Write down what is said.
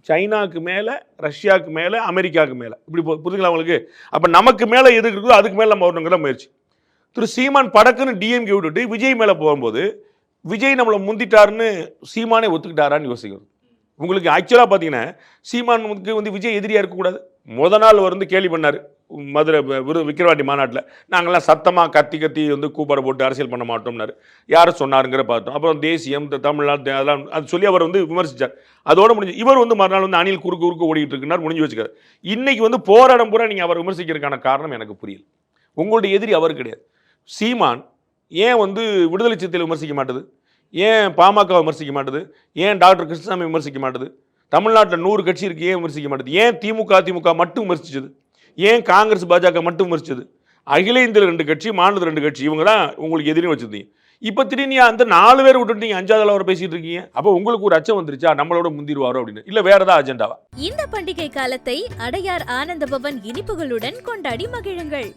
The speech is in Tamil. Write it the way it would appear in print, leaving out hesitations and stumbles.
சைனாவுக்கு மேலே, ரஷ்யாவுக்கு மேலே, அமெரிக்காவுக்கு மேலே, இப்படி புரிஞ்சுங்களா உங்களுக்கு? அப்போ நமக்கு மேலே எது இருக்குதோ அதுக்கு மேலே நம்ம வரணுங்கிற முயற்சி. திரு சீமான் படக்குன்னு டிஎம்கே விட்டுட்டு விஜய் மேலே போகும்போது விஜய் நம்மளை முந்திட்டாருன்னு சீமானே ஒத்துக்கிட்டாரான்னு யோசிக்கிறது. உங்களுக்கு ஆக்சுவலாக பார்த்தீங்கன்னா சீமானுக்கு வந்து விஜய் எதிரியாக இருக்கக்கூடாது. முத நாள் வந்து கேலி பண்ணார் மதுரை விக்கிரவாண்டி மாநாட்டில். நாங்கள்லாம் சத்தமாக கத்தி வந்து கூப்பாடு போட்டு அரசியல் பண்ண மாட்டோம்னாரு. யாரும் சொன்னாருங்கிற பார்த்தோம். அப்புறம் தேசியம், தமிழ்நாடு, அதெல்லாம் அது சொல்லி அவர் வந்து விமர்சித்தார். அதோடு முடிஞ்சு. இவர் வந்து மறுநாள் வந்து அணில் குறுக்கு ஓடிட்டு இருக்குனார், முடிஞ்சு வச்சுக்காரு. இன்னைக்கு வந்து போராடம் பூரா நீங்கள் அவர் விமர்சிக்கிறதுக்கான காரணம் எனக்கு புரியல. உங்களுடைய எதிரி அவர் கிடையாது. சீமான் ஏன் வந்து விடுதலை சிறுத்தைகளை விமர்சிக்க மாட்டுது? ஏன் பாமக விமர்சிக்க மாட்டுது? ஏன் டாக்டர் கிருஷ்ணசாமி விமர்சிக்க மாட்டுது? தமிழ்நாட்டில் 100 கட்சி இருக்கு, ஏன் விமர்சிக்க மாட்டுது? ஏன் திமுக மட்டும் விமர்சிச்சது? ஏன் காங்கிரஸ் பாஜக மட்டும் விமர்சிச்சது? அகில இந்திய 2 கட்சி, மாநில 2 கட்சி, இவங்க தான் உங்களுக்கு எதிரின்னு வச்சிருந்தீங்க. இப்போ திடீர்னு அந்த 4 பேர் விட்டுட்டீங்க, 5வது அவர் பேசிட்டு இருக்கீங்க. அப்போ உங்களுக்கு ஒரு அச்சம் வந்துருச்சா நம்மளோட முந்திருவாரோ அப்படின்னு? இல்ல வேற ஏதாவது அஜெண்டாவா? இந்த பண்டிகை காலத்தை அடையார் ஆனந்த பவன் இனிப்புகளுடன் கொண்டாடி மகிழுங்கள்.